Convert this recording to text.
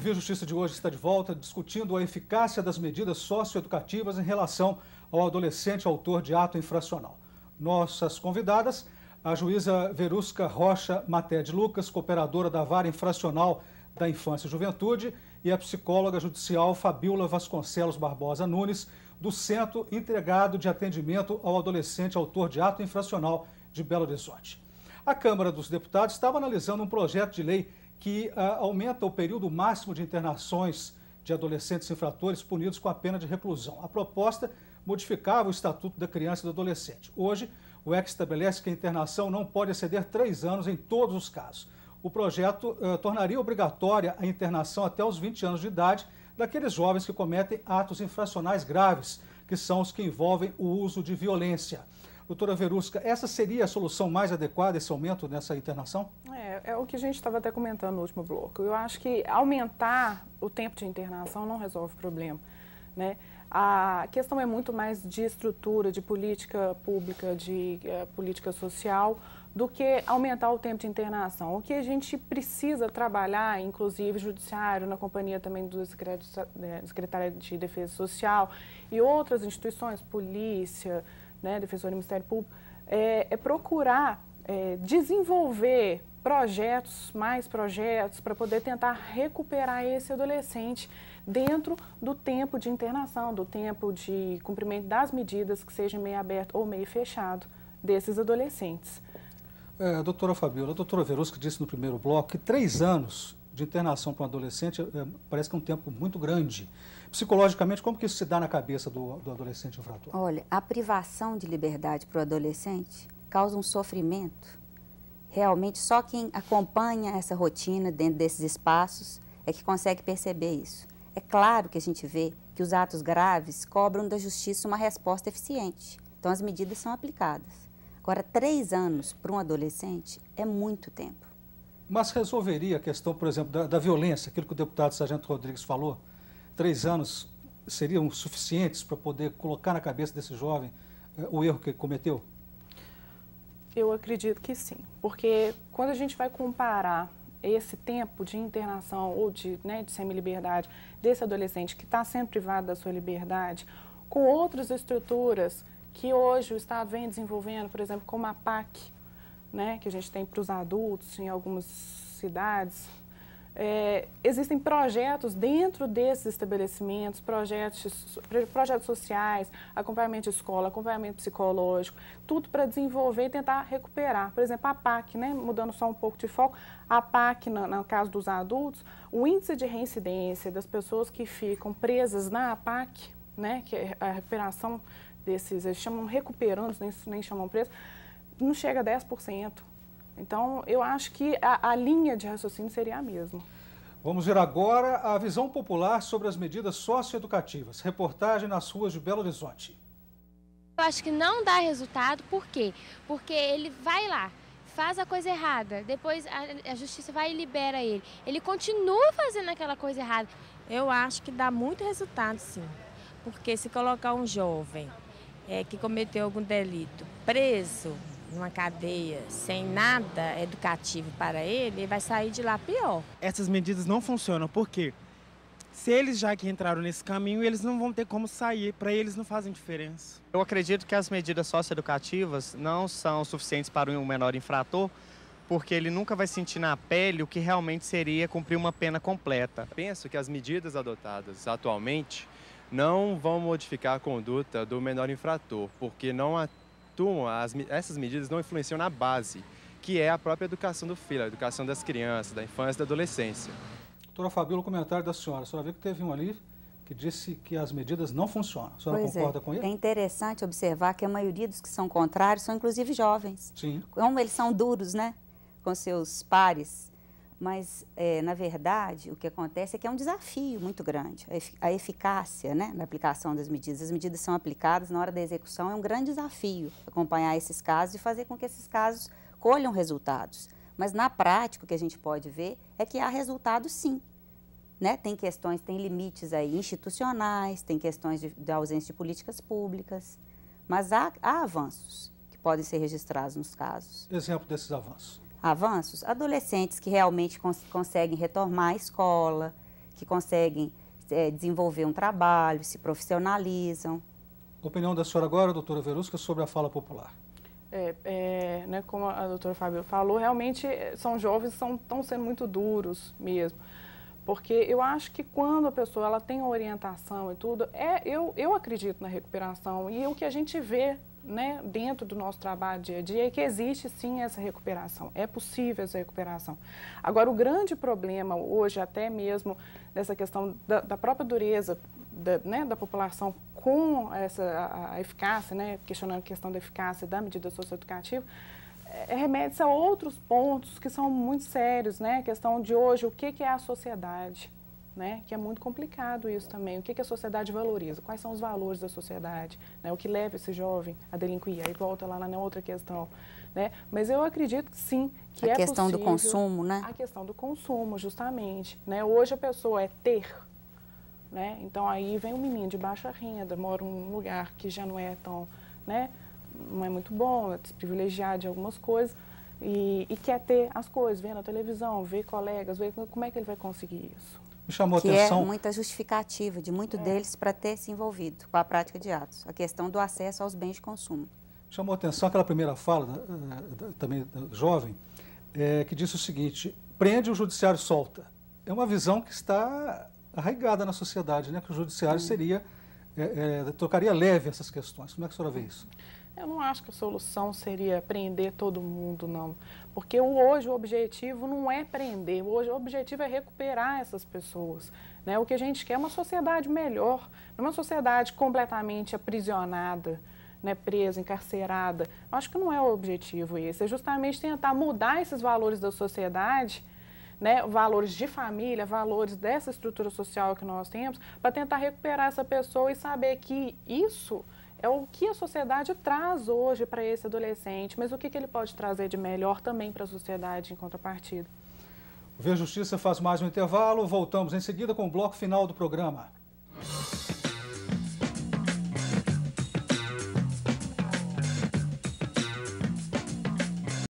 Via Justiça de hoje está de volta discutindo a eficácia das medidas socioeducativas em relação ao adolescente autor de ato infracional. Nossas convidadas, a juíza Verusca Rocha Maté de Lucas, cooperadora da Vara Infracional da Infância e Juventude, e a psicóloga judicial Fabíola Vasconcelos Barbosa Nunes, do Centro Integrado de Atendimento ao Adolescente Autor de Ato Infracional de Belo Horizonte. A Câmara dos Deputados estava analisando um projeto de lei que aumenta o período máximo de internações de adolescentes infratores punidos com a pena de reclusão. A proposta modificava o Estatuto da Criança e do Adolescente. Hoje, o EC estabelece que a internação não pode exceder 3 anos em todos os casos. O projeto tornaria obrigatória a internação até os 20 anos de idade daqueles jovens que cometem atos infracionais graves, que são os que envolvem o uso de violência. Doutora Verusca, essa seria a solução mais adequada, esse aumento nessa internação? É o que a gente estava até comentando no último bloco. Eu acho que aumentar o tempo de internação não resolve o problema, né? A questão é muito mais de estrutura, de política pública, de política social, do que aumentar o tempo de internação. O que a gente precisa trabalhar, inclusive judiciário, na companhia também do Secretário de Defesa Social e outras instituições, polícia, né, Defensoria do Ministério Público, é procurar desenvolver mais projetos para poder tentar recuperar esse adolescente dentro do tempo de internação, do tempo de cumprimento das medidas, que seja meio aberto ou meio fechado, desses adolescentes. Doutora Fabíola, a doutora Verusca disse no primeiro bloco que 3 anos de internação para um adolescente parece que é um tempo muito grande. Psicologicamente, como que isso se dá na cabeça do adolescente infrator? Olha, a privação de liberdade para o adolescente causa um sofrimento. Realmente, só quem acompanha essa rotina dentro desses espaços é que consegue perceber isso. É claro que a gente vê que os atos graves cobram da justiça uma resposta eficiente. Então, as medidas são aplicadas. Agora, 3 anos para um adolescente é muito tempo. Mas resolveria a questão, por exemplo, da violência, aquilo que o deputado Sargento Rodrigues falou? 3 anos seriam suficientes para poder colocar na cabeça desse jovem o erro que cometeu? Eu acredito que sim, porque quando a gente vai comparar esse tempo de internação ou de semi-liberdade desse adolescente que está sendo privado da sua liberdade com outras estruturas que hoje o Estado vem desenvolvendo, por exemplo, como a PAC, né, que a gente tem para os adultos em algumas cidades, existem projetos dentro desses estabelecimentos, projetos sociais, acompanhamento de escola, acompanhamento psicológico, tudo para desenvolver e tentar recuperar. Por exemplo, a PAC, né, mudando só um pouco de foco, a PAC, no caso dos adultos, o índice de reincidência das pessoas que ficam presas na PAC, né, que é a recuperação desses, eles chamam recuperandos, nem chamam presos, não chega a 10%. Então, eu acho que a linha de raciocínio seria a mesma. Vamos ver agora a visão popular sobre as medidas socioeducativas. Reportagem nas ruas de Belo Horizonte. Eu acho que não dá resultado, por quê? Porque ele vai lá, faz a coisa errada, depois a justiça vai e libera ele. Ele continua fazendo aquela coisa errada. Eu acho que dá muito resultado, sim. Porque se colocar um jovem que cometeu algum delito preso numa cadeia sem nada educativo para ele vai sair de lá pior. Essas medidas não funcionam, porque se eles já que entraram nesse caminho, eles não vão ter como sair, para eles não fazem diferença. Eu acredito que as medidas socioeducativas não são suficientes para um menor infrator, porque ele nunca vai sentir na pele o que realmente seria cumprir uma pena completa. Penso que as medidas adotadas atualmente não vão modificar a conduta do menor infrator, porque não essas medidas não influenciam na base, que é a própria educação do filho, a educação das crianças, da infância e da adolescência. Doutora Fabíola, o comentário da senhora. A senhora viu que teve um ali que disse que as medidas não funcionam. A senhora concorda com ele? É interessante observar que a maioria dos que são contrários são inclusive jovens. Sim. Como eles são duros, né, com seus pares. Mas, na verdade, o que acontece é que é um desafio muito grande. A eficácia, né, na aplicação das medidas. As medidas são aplicadas na hora da execução, é um grande desafio acompanhar esses casos e fazer com que esses casos colham resultados. Mas, na prática, o que a gente pode ver é que há resultados, sim. Né? Tem questões, tem limites aí institucionais, tem questões de ausência de políticas públicas, mas há avanços que podem ser registrados nos casos. Exemplo desses avanços? Avanços, adolescentes que realmente conseguem retomar a escola, que conseguem desenvolver um trabalho, se profissionalizam. Opinião da senhora agora, doutora Verusca, sobre a fala popular. Né, como a doutora Fábio falou, realmente são jovens que estão sendo muito duros mesmo. Porque eu acho que quando a pessoa ela tem orientação e tudo, eu acredito na recuperação. E o que a gente vê, né, dentro do nosso trabalho dia a dia é que existe sim essa recuperação, é possível essa recuperação. Agora, o grande problema hoje, até mesmo nessa questão da própria dureza da população com a eficácia, né, questionando a questão da eficácia da medida socioeducativa, remete-se a outros pontos que são muito sérios, né? A questão de hoje, o que é a sociedade, né? Que é muito complicado isso também. O que a sociedade valoriza? Quais são os valores da sociedade? Né? O que leva esse jovem a delinquir? Aí volta lá na outra questão, né? Mas eu acredito que sim, que é possível. A questão do consumo, né? A questão do consumo, justamente, né? Hoje a pessoa é ter, né? Então aí vem um menino de baixa renda, mora num lugar que já não é tão, né? Não é muito bom, é desprivilegiado de algumas coisas e quer ter as coisas, vê na televisão, vê colegas, vê como é que ele vai conseguir isso. Me chamou a atenção. Que é muita justificativa de muito deles para ter se envolvido com a prática de atos, a questão do acesso aos bens de consumo. Chamou a atenção aquela primeira fala, também jovem, que disse o seguinte: prende, o judiciário solta. É uma visão que está arraigada na sociedade, né? Que o judiciário tocaria leve essas questões. Como é que a senhora vê isso? Eu não acho que a solução seria prender todo mundo, não. Porque hoje o objetivo não é prender, hoje o objetivo é recuperar essas pessoas. Né? O que a gente quer é uma sociedade melhor, não uma sociedade completamente aprisionada, né, presa, encarcerada. Eu acho que não é o objetivo esse, é justamente tentar mudar esses valores da sociedade, né, valores de família, valores dessa estrutura social que nós temos, para tentar recuperar essa pessoa e saber que isso é o que a sociedade traz hoje para esse adolescente, mas o que ele pode trazer de melhor também para a sociedade em contrapartida. O Ver Justiça faz mais um intervalo, voltamos em seguida com o bloco final do programa.